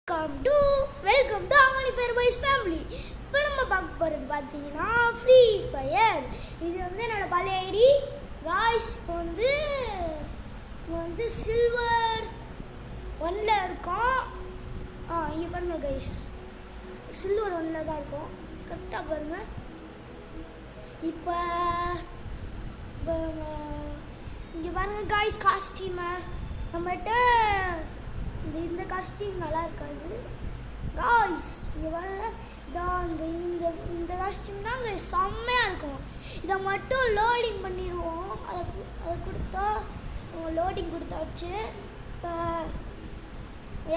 Welcome to Avani fair boys family. இப்போ நம்ம பார்க்க போகிறது பார்த்தீங்கன்னா ஃப்ரீ ஃபயர். இது வந்து என்னோட பழைய ஐடி காய்ஸ். இப்போ வந்து சில்வர் 1ல் இருக்கோம். இங்கே பாருங்கள் கைஸ், சில்வர் 1ல் தான் இருக்கும். கரெக்டாக பாருங்கள். இப்போ இங்கே பாருங்கள் காய்ஸ், காஸ்டியூமை நம்மகிட்ட இந்த காஸ்டியூம் நல்லா இருக்காது காய்ஸ். இங்கே பாருங்க, இந்த காஸ்டியூம் தான் இங்கே செம்மையாக இருக்கும். இதை மட்டும் லோடிங் பண்ணிடுவோம். அதை கொடுத்தா லோடிங் கொடுத்தாச்சு. இப்போ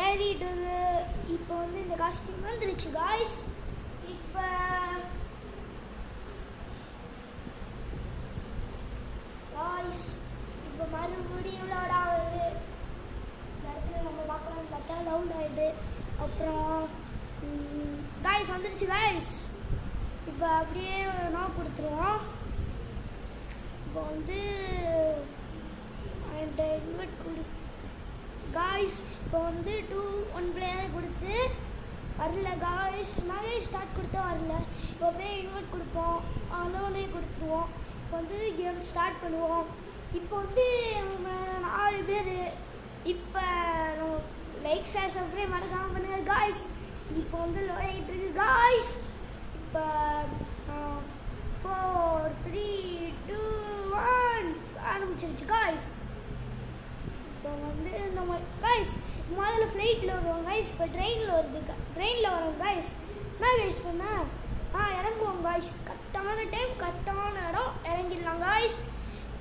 ஏறிட்டு இப்போ வந்து இந்த காஸ்டியூம் வந்துருச்சு காய்ஸ். இப்போ காய்ஸ் இப்போ மறுபடியும் விளையாட ஆகுது. இந்த இடத்துல நம்ம பார்க்கலாம், பார்த்தா டவுன் ஆகிடுது. அப்புறம் காய்ஸ் வந்துருச்சு காய்ஸ். இப்போ அப்படியே நோ கொடுத்துருவோம். இப்போ வந்து இன்வெர்ட் கொடு காய்ஸ். இப்போ வந்து 2-1 பிளேயர் கொடுத்து வரல காய்ஸ். நானே ஸ்டார்ட் கொடுத்தா வரல. இப்போ போய் இன்வெர்ட் கொடுப்போம், அலோனே கொடுத்துருவோம். இப்போ வந்து கேம் ஸ்டார்ட் பண்ணுவோம். இப்போ வந்து 4 பேர். இப்போ லைக் ஷேர் சப்ஸ்கிரைப் மறக்காமல் பண்ணுங்கள் காய்ஸ். இப்போ வந்து லோட் ஆகிட்டு இருக்கு காய்ஸ். இப்போ 4 3 2 1 ஆரம்பிச்சிருச்சு காய்ஸ். இப்போ வந்து நம்ம காய்ஸ் முதல்ல ஃப்ளைட்டில் வருவோம் காய்ஸ். இப்போ ட்ரெயினில் வரோம் காய்ஸ். என்ன காய்ஸ் பண்ண இறங்குவோம் காய்ஸ். கரெக்டான டைம், கரெக்டான இடம், இறங்கிடலாம் காய்ஸ்.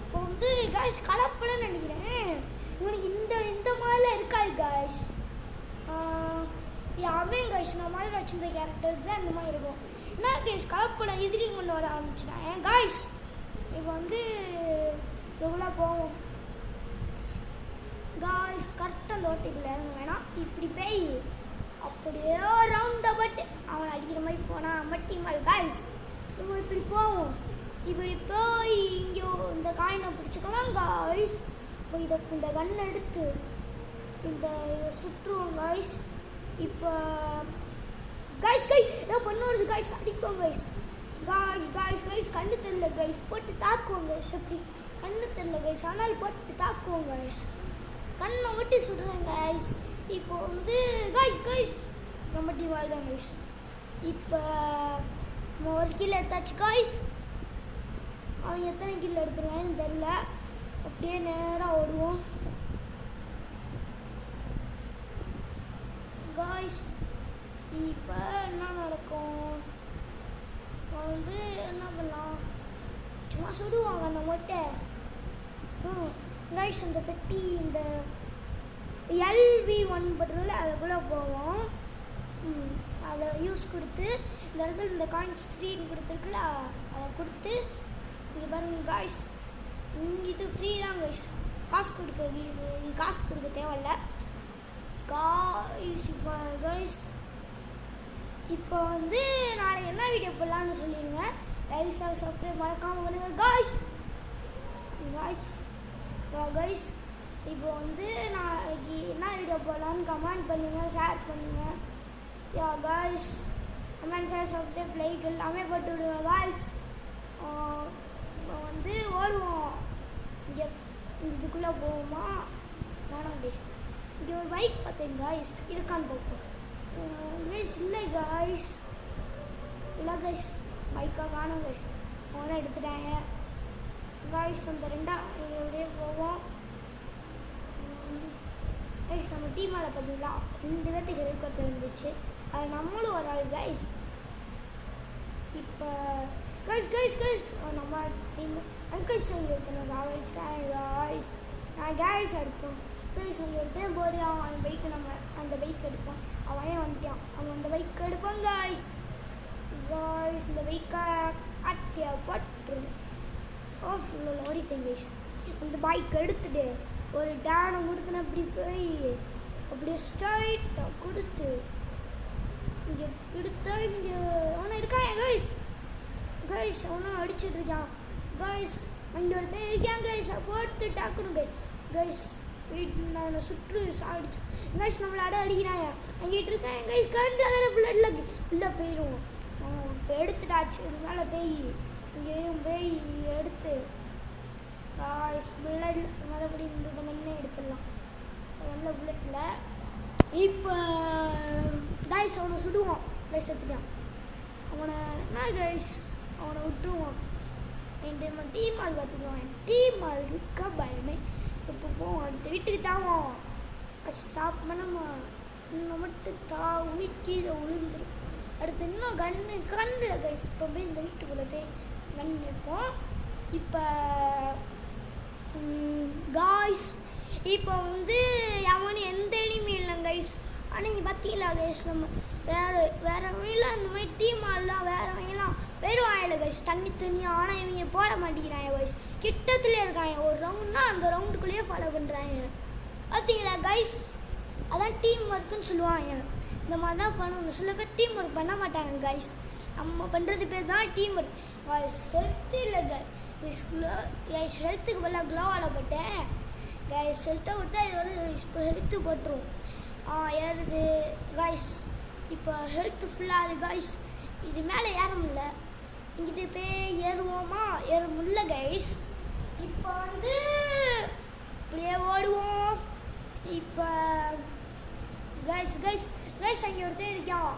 இப்போ வந்து காய்ஸ் கலப்படன்னு நினைக்கிறேன். இவனுக்கு இந்த மாதிரிலாம் இருக்காது காய்ஸ். அவன் காய்ஸ் நான் மாதிரி வச்சிருந்த கேரக்டர் தான் இந்த மாதிரி இருக்கும். என்ன காய்ஸ் கலப்படம் எதிரிங்க கொண்டு வர ஆரம்பிச்சிட்டேன் காய்ஸ். இப்போ வந்து எவ்வளோ போவோம் காய்ஸ். கரெக்டாக அந்த ஓட்டிக்குள்ள இறங்க வேணாம். இப்படி போய் அப்படியே ரவுண்ட் அபட் அவன் அடிக்கிற மாதிரி போனால் மட்டும் மேலே காய்ஸ். இப்போ இப்படி போவோம். இப்படி போய் இங்கே இந்த காயினை பிடிச்சிக்கலாம் காய்ஸ். இப்போ இந்த கண்ணை எடுத்து இதை சுற்றுவோம் காய்ஸ். இப்போ காய்ஸ் ஏதோ பண்ண வருது காய்ஸ், அடிப்போம் காய்ஸ். காய்ஸ் கண்ணு தெரியல காய்ஸ், போட்டு தாக்குவோம் காய்ஸ். எப்படி கண்ணு தெரியல காய்ஸ், ஆனால் போட்டு தாக்குவோம் காய்ஸ். கண்ணை ஒட்டி சுடுறேன் காய்ஸ். இப்போ வந்து காய்ஸ் நம்ம டீம் தான் காய்ஸ். இப்போ நம்ம ஒரு கீழே எடுத்தாச்சு காய்ஸ். அவன் எத்தனை கீழே எடுத்துருக்கான்னு தெரில. அப்படியே நேராக ஓடுவோம் காய்ஸ். இப்போ என்ன நடக்கும் வந்து என்ன பண்ணலாம், சும்மா சுடுவாங்க அந்த மொட்டை காய்ஸ். அந்த பெட்டி இந்த LV1 பட்டரில் அதுக்குள்ளே போவோம். அதை யூஸ் கொடுத்து இந்த இடத்துல இந்த காயின்ஸ் ஃப்ரீன்னு கொடுத்துருக்குல்ல, அதை கொடுத்து இங்கே பாருங்க காய்ஸ். இது ஃப்ரீ தான் காய்ஸ், காசு கொடுக்க தேவையில்ல காய்ஸ். இப்போ காய்ஸ் இப்போ வந்து நாளைக்கு என்ன வீடியோ போடலான்னு சொல்லிடுங்க. லைக் சப்ஸ்கிரைப் மறக்காமல் பண்ணுங்கள் காய்ஸ். காய்ஸ் இப்போ வந்து நாளைக்கு என்ன வீடியோ போடலான்னு கமெண்ட் பண்ணுங்கள், ஷேர் பண்ணுங்கள். Guys comment, share, subscribe, like எல்லாமே போட்டு விடுங்க காய்ஸ். இப்போ வந்து ஓடுவோம். இங்கே இதுக்குள்ளே போவோமா வேணாம் காய்ஸ். இங்கே ஒரு பைக் பார்த்தேன் காய்ஸ், இருக்கான்னு பார்ப்போம் காய்ஸ். இல்லை காய்ஸ், இல்லை காய்ஸ், பைக்காக காணும் காய்ஸ். அவனை எடுத்துட்டாங்க காய்ஸ். அந்த எப்படியே போவோம் காய்ஸ். நம்ம டீமால் பார்த்தீங்களா 2 பேர்த்துக்கு ஹெலிகாப்டர் இருந்துச்சு, அது நம்மளும் ஒரு ஆள் காய்ஸ். இப்போ காய்ஸ் நம்ம டீம் அங்கிள் சொல்லி எடுத்தேன், சாவடிச்சிட்டேன் காய்ஸ். நான் கேஸ் எடுத்தோம் காய்ஸ். அங்கே எடுத்தேன் போது அவன் பைக்கு நம்ம அந்த பைக் எடுப்பான். அவனே வந்துட்டான், அவன் அந்த பைக் எடுப்பான் காய்ஸ். இந்த பைக்கை அட்டியா பட்டு ஃபுல்லாக ஓடிட்டேன் காய்ஸ். அந்த பைக் எடுத்துட்டு ஒரு டேனை கொடுத்துன்னு அப்படி போய் அப்படியே ஸ்ட்ரைட்டாக கொடுத்து இங்கே கொடுத்தா இங்கே அவனை இருக்கான் காய்ஸ். அவனை அடிச்சிட்ருக்கான் காய்ஸ். அங்கே ஒருத்தன் இருக்கான் காய்ஸ், போட்டு டாக்கணும் காய்ஸ். வீட்டில் அவனை சுற்று சாடிச்சு கைஸ் நம்மளை அடிக்கிறாங்க அங்கிட்டு இருக்கேன் கைஸ் கண்டில் வேறு பிளட்டில் உள்ளே போயிடுவோம். இப்போ எடுத்துட்டாச்சு இதனால பேய் இங்கேயும் பேய் எடுத்து கைஸ் பிளட் மறுபடியும் இந்த மண்ணே எடுத்துடலாம் நல்ல புல்லட்டில். இப்போ கைஸ் அவனை சுடுவான் கைஸ் எடுத்துட்டான் அவனை என்ன கைஸ் அவனை விட்டுருவான். என் டீம் ஆள் பார்த்துக்குவான் டீம் ஆள் இருக்கா பயமே. இப்போ போவோம் அடுத்த வீட்டுக்கு தாவோம் சாப்பிட்டோம்னா நம்ம மட்டும் தாவி கீழே விழுந்துடும். அடுத்து இன்னும் கண்ணில் கைஸ் இப்போ போய் இந்த வீட்டுக்குள்ளே போய் கண் வைப்போம். இப்போ காய்ஸ் இப்போ வந்து அவனு எந்த எனிமே இல்லை கைஸ். ஆனால் இங்கே பார்த்தீங்களா கைஸ் நம்ம வேறவங்களாம் இந்த மாதிரி டீம் ஆடலாம் வேறவங்களாம் வெறும் ஆயில கைஸ் தனியாக. ஆனால் இவங்க போட மாட்டேங்கிறாங்க கைஸ் கிட்டத்துலேயே இருக்காங்க ஒரு ரவுண்ட்னா அந்த ரவுண்டுக்குள்ளேயே ஃபாலோ பண்ணுறாங்க பார்த்தீங்களா கைஸ். அதான் டீம் ஒர்க்குன்னு சொல்லுவாங்க. இந்த மாதிரி தான் பண்ணணும். சில பேர் டீம் ஒர்க் பண்ண மாட்டாங்க கைஸ். நம்ம பண்ணுறது பேர் தான் டீம் ஒர்க் கைஸ். ஹெல்த்து இல்லை கைஸ் ஹெல்த்துக்கு பதிலாக க்ளோவால் போட்டேன் கைஸ். ஹெல்த்தை கொடுத்தா இது வந்து இப்போ ஹெல்த்து போட்டுரும் ஏறுது கைஸ். இப்போ ஹெல்த்து ஃபுல்லாகுது கைஸ். இது மேலே ஏற முடியல இங்கிட்ட போய் ஏறுவோமா ஏற முடியல கைஸ். இப்போ வந்து அப்படியே ஓடுவோம். இப்போ கைஸ் கைஸ் கைஸ் அங்கே ஒருத்தர் இருக்கான்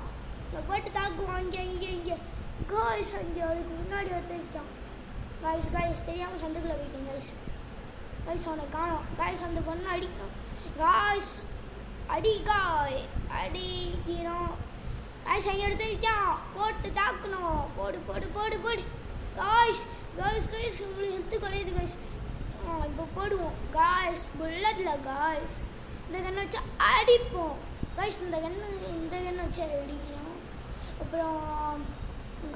நான் போட்டு தாக்குவோம் இங்கே கைஸ். அங்கே அதுக்கு முன்னாடி ஒருத்தர் இருக்கான் கைஸ் தெரியாமல் சந்துக்குள்ளே போயிட்டேன் கைஸ் அவனை காணும் கைஸ். அந்த பொண்ணை அடிக்கணும் கைஸ் அடிக்கிறோம் கைஸ். அங்கே எடுத்து வைக்கான் போட்டு தாக்கணும் போடு கைஸ் உங்களுக்கு எடுத்து குறையுது கைஸ். இப்போ போடுவோம் கைஸ் புல்லட்டில் கைஸ். இந்த கண்ணை வச்சு அடிப்போம் கைஸ். இந்த கண்ணை வச்சு அடிக்கிறோம். அப்புறம்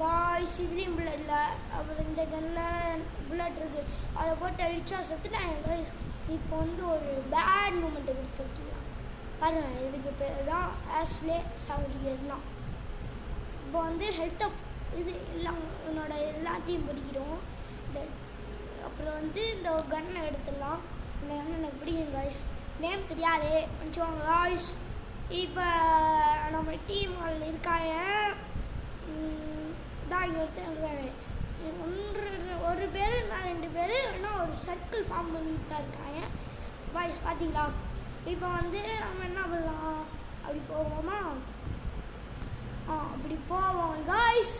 கைஸ் இதுலேயும் புல்லட் இல்லை. அப்புறம் இந்த கண்ணில் புல்லட் இருக்குது அதை போட்டு அடித்தா செத்துட்டாங்க கைஸ். இப்போ வந்து ஒரு பேட் மூமெண்ட்டை கொடுத்துருக்கலாம் பாருங்கள். இதுக்கு பேர் தான் ஆஷ்லே சாவடிக்கிறதுனா. இப்போ வந்து ஹெல்த்தப் இது எல்லாம் என்னோட எல்லாத்தையும் பிடிக்கிறோம். அப்புறம் வந்து இந்த கன்னை எடுத்துடலாம். இந்த கண்ணை எனக்கு பிடிக்கும் கைஸ். நேம் தெரியாது நினச்சிவாங்க கைஸ். இப்போ நம்ம டீம் இருக்காங்க தான் இங்கே ஒருத்தர் இருக்காங்க ஒரு பேர் நான் 2 பேர் இன்னும் ஒரு சர்க்கிள் ஃபார்ம் பண்ணிட்டு தான் இருக்காங்க பாய்ஸ் பார்த்தீங்களா. இப்போ வந்து நம்ம என்ன பண்ணலாம் அப்படி போவோமா அப்படி போவோம் கைஸ்.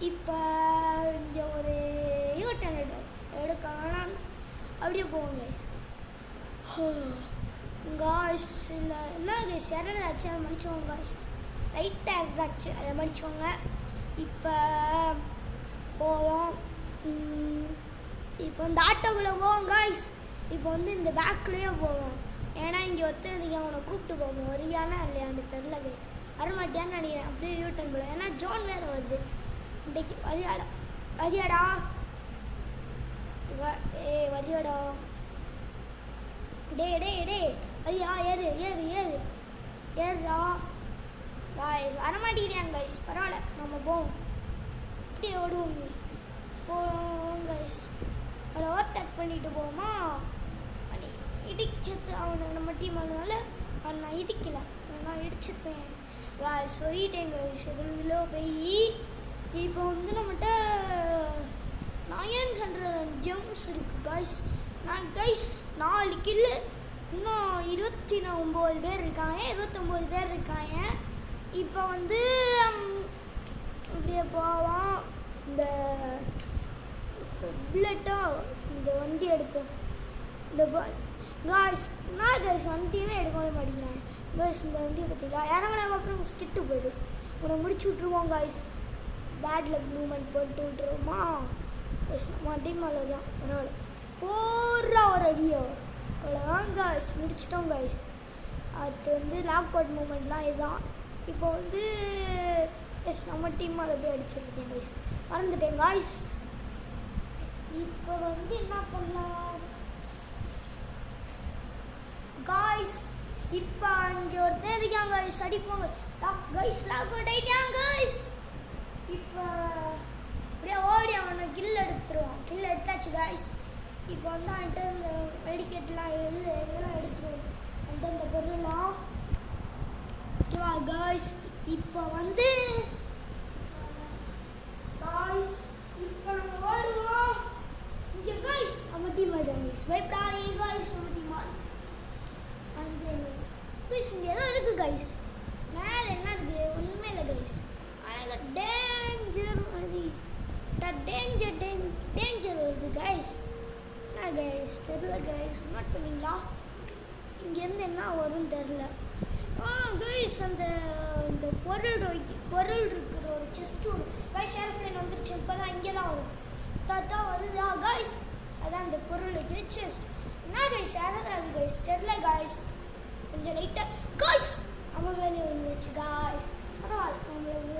இப்போ இங்கே ஒரு யூட்டன் எடுக்க வேணாம் அப்படியே போவோம் கைஸ். கைஸ் இல்லை என்ன கைஸ் இறந்தாச்சு அதை மன்னிச்சுவோங்க கைஸ். லைட்டாக இருந்தாச்சு அதை மன்னிச்சுவோங்க. இப்போ போவோம். இப்போ இந்த ஆட்டோக்குள்ளே போவோம் கைஸ். இப்போ வந்து இந்த பேக்குள்ளேயே போவோம். ஏன்னா இங்கே ஒருத்தன் அவனை கூப்பிட்டு போவோம் வருவியானா இல்லையா அந்த தெரில கைஸ். வரமாட்டியான்னு நினைக்கிறேன் அப்படியே யூட்டன் போல. ஏன்னா ஜோன் வேறு வருது இன்றைக்கி வரியாடா வரியாடா டே ஐயா ஏறுடா கைஸ். வரமாட்டேங்கிறாங்க கைஸ். பரவாயில்ல நம்ம போவோம் அப்படியே ஓடுவோம் போவோம் கைஸ். அவனை ஓவர்டேக் பண்ணிட்டு போவோமா இடிச்சு அவனை நம்ம டீம் அதனால அவனை நான் இடிக்கலை நான் இடிச்சிருப்பேன் கைஸ். சொல்லிட்டேன் கைஸ். எதுல போய் இப்போ வந்து நம்மகிட்ட 900 ஜெம்ஸ் இருக்குது கைஸ். நான் கைஸ் 4 கில்லு இன்னும் 29 பேர் இருக்காங்க இப்போ வந்து இப்படியே போவோம். இந்த புல்லட்டோ இந்த வண்டி எடுப்போம். இந்த கைஸ் நான் கைஸ் வண்டியுமே எடுக்கவே மாட்டேங்கிறேன் கைஸ். இந்த வண்டியை பார்த்தீங்களா இறங்கினா அப்புறம் ஸ்கிட்டு போயிடு உன்னை முடிச்சு விட்ருவோம் கைஸ். பேட் லக் மூமெண்ட் போட்டு விட்டுருவோமா கைஸ். நம்ம டீம் தான் பரவாயில்ல போடுறா ஒரு அடியோ அவ்வளோதான் கைஸ் முடிச்சிட்டோம் கைஸ். அது வந்து லாக் அவுட் மூமெண்ட்லாம் இதுதான். இப்போ வந்து எஸ் நம்ம டீம் அதை போய் அடிச்சிருக்கேன் கைஸ். மறந்துட்டேன் கைஸ். இப்போ வந்து என்ன பண்ணலாம் கைஸ். இப்போ அங்கே ஒருத்தர் இருக்காங்க கைஸ் அடிப்போங்க கைஸ். லாக் அவுட் ஆகிட்டாங்க கைஸ். இப்போ அப்படியே ஓடி அவனை கில் எடுத்துருவோம். கில் எடுத்தாச்சு கைஸ். இப்போ வந்து வந்துட்டு இந்த மெடிக்கெட்லாம் எல்லாம் எடுத்துகிட்டு வந்து அந்த பொருள்லாம் ஓகேவா காய்ஸ். இப்போ வந்து காய்ஸ் இப்போ நம்ம ஓடுவோம் இங்கே காய்ஸ். நம்ம டீம் ஆகிடும் காய்ஸ், பயப்படாதீங்க காய்ஸ். நம்ம டீம் வந்துடுறேன் காய்ஸ். காய்ஸ் இங்கே ஏதோ இருக்குது காய்ஸ். மேலே என்ன இருக்குது ஒன்றுமே இல்லை காய்ஸ். ஆனால் டேஞ்சர் மாதிரி டேஞ்சர் வருது காய்ஸ். என்ன காய்ஸ் தெரில காய்ஸ். நோட் பண்ணிங்களா? இங்கேருந்து என்ன வரும்னு தெரில. கைஸ் அந்த பொருள் இருக்கிற ஒரு செஸ்ட் ஒரு கைஸ் ஏரோப்ளேன் வந்துருச்சு. இப்போ தான் இங்கே தான் வரும். தான் வருதா கைஸ்? அதான் அந்த பொருள் வைக்கிற செஸ்ட். என்ன கைஸ் யாராவது கைஸ் தெரில கைஸ். கொஞ்சம் லைட்டாக கைஸ் நம்ம மேலே விழுந்துருச்சு கைஸ். பரவாயில்ல, நம்மளுக்கு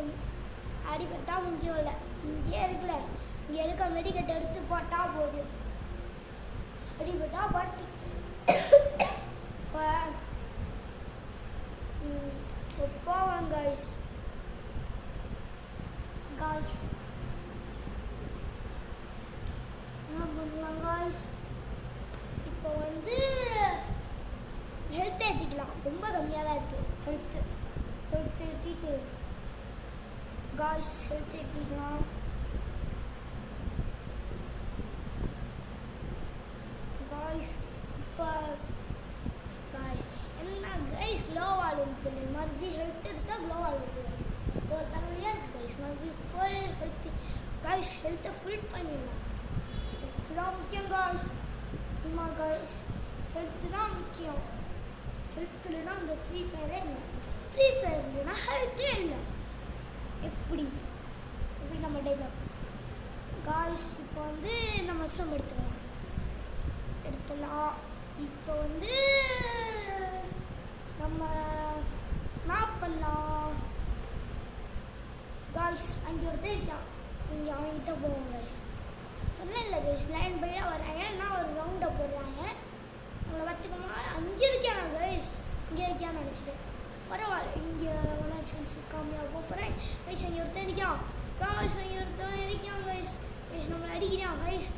அடிபட்டா முக்கியம் இல்லை. இங்கே இருக்குல்ல, இங்கே இருக்க மெடிக்கெட் எடுத்து போட்டால் போதும். அடிபட்டா பட் போவாங்க கைஸ். என்ன பண்ணுவாங்க கைஸ்? இப்போ வந்து ஹெல்த் ஏற்றிக்கலாம். ரொம்ப கம்மியாக தான் இருக்குது ஹெல்த் ஏற்றிட்டு காய்ஸ் ஹெல்த் ஏற்றிக்கலாம். காய்ஸ் இப்போ காய்ஸ் என்ன கைஸ் க்ளோவால் இருக்குது. மறுபடியும் ஹெல்த் எடுத்தால் க்ளோவால் வருது கைஸ். ஒரு தலைவலியாக இருக்குது கைஸ். மறுபடியும் ஃபுல் ஹெல்த் கைஸ். ஹெல்த்தை ஃபுல் பண்ணிடலாம். ஹெல்த்து தான் முக்கியம் கைஸ். ஆமாம் கைஸ், ஹெல்த்து தான் முக்கியம். ஹெல்த் இல்லைன்னா அந்த ஃப்ரீ ஃபயரே இல்லை. ஃப்ரீ ஃபயர் இல்லைன்னா ஹெல்த்தே இல்லை. எப்படி நம்ம டைலாக் கைஸ். இப்போ வந்து நம்ம மஷ்ரூம் எடுத்துடலாம். இப்போ வந்து நம்ம என்ன பண்ணலாம் காய்ஸ்? அங்கே ஒருத்தர் இருக்கான். இங்கே அவன்கிட்ட போவோம் கைஸ். சொன்னேன் இல்லை கைஸ், லைன் பையாக வராங்க. என்ன ஒரு ரவுண்டை போடுறாங்க. அவங்கள பார்த்துக்கோமா. அங்கே இருக்கானா கைஸ்? இங்கே இருக்கான்னு நினச்சிட்டேன். பரவாயில்ல, இங்கே ஒன்றா சான்ஸ் கம்மியாக போகிறேன் கைஸ். அங்கே ஒருத்தன் இருக்கான் காய்ஸ். அங்கே ஒருத்தன் இருக்கான் கைஸ். கைஸ் நம்மளை அடிக்கிறான் கைஸ்.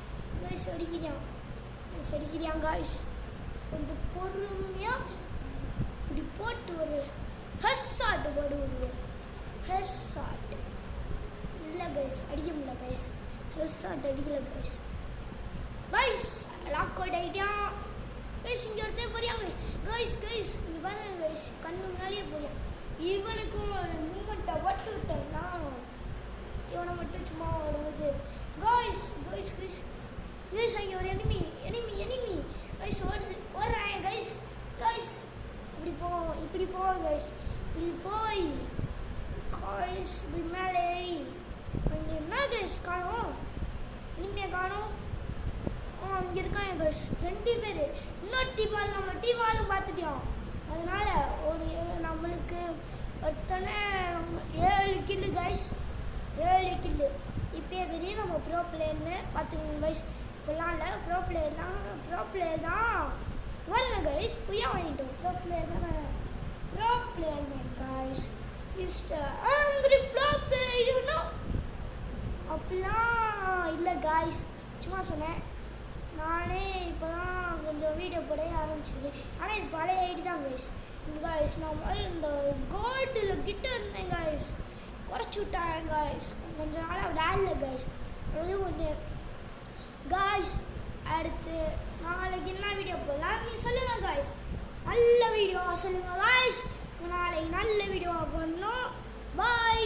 கைஸ் அடிக்கிறான் காய்ஸ். கொஞ்சம் பொறுமையாக இப்படி போட்டு ஒரு ஹெட்ஷாட் போட்டு விடுவோம். ஹெட்ஷாட் இல்லை கைஸ், அடிக்க முடியல கைஸ். ஹெட்ஷாட் அடிக்கல கைஸ். லாக் அவுட் ஆகிட்டான் கைஸ். இங்கே ஒருத்தர் போறியாங்க கைஸ். இங்கே பாருங்க கைஸ், கண்ணு முன்னாடியே போறியான். இவனுக்கும் ஒரு மூமெண்ட்டை பட்டு விட்டோம்னா இவனை மட்டும் சும்மா ஓடுவது கைஸ். அங்கே ஒரு எனிமி கைஸ் ஓடுறாங்க கைஸ். இப்படி போவோம் கைஸ். இப்படி போய் கைஸ் இப்படி மேலே ஏறி அங்கே என்ன கைஸ் காணும்? இனிமையாக காணும். அங்கே இருக்காங்க கைஸ் 2 பேர். இன்னொரு டீமால் நம்ம டீமாலும் பார்த்துட்டோம். அதனால ஒரு நம்மளுக்கு ஒருத்தனை 7 கில்லு கைஸ். 7 கில்லு. இப்போயே தெரியும் நம்ம ப்ரோ பிளேயர்னு பார்த்துக்கோங்க கைஸ். இப்போலாம் இல்லை, ப்ரோ பிளேயர் தான் வரல கைஸ். புயா வாங்கிட்டோம். Bro player man guys is angry bro player. அப்படிலாம் இல்லை கைஸ், சும்மா சொன்னேன். நானே இப்போ தான் கொஞ்சம் வீடியோ போட ஆரம்பிச்சிது. ஆனால் இது பழைய ஐடி தான் கைஸ். நான் இந்த கோல்டில் கிட்ட இருந்தேன் கைஸ். குறைச்சி விட்டாங்க கைஸ். கொஞ்சம் நாளாக விளையாடல கைஸ். அதுவும் ஒன்று கைஸ். அடுத்து நாளைக்கு என்ன வீடியோ போடலாம் நீ சொல்லுங்கள் கைஸ். நல்ல வீடியோவாக சொல்லுங்கள் கைஸ். நாளைக்கு நல்ல வீடியோவாக பண்ணணும். Bye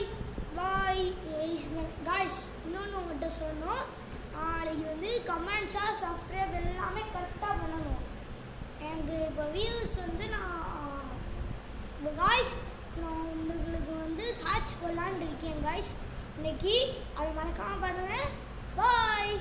guys. இன்னொன்று உங்கள்கிட்ட சொல்லணும். நாளைக்கு வந்து கமெண்ட்ஸாக சப்ஸ்கிரைப் எல்லாமே கரெக்டாக பண்ணணும். எனக்கு இப்போ வியூஸ் வந்து இப்போ கைஸ் நான் உங்களுக்கு வந்து சர்ச் பண்ணலான்னு இருக்கேன் கைஸ் இன்னைக்கு. அதை மறக்காமல் பாருங்கள். பாய்.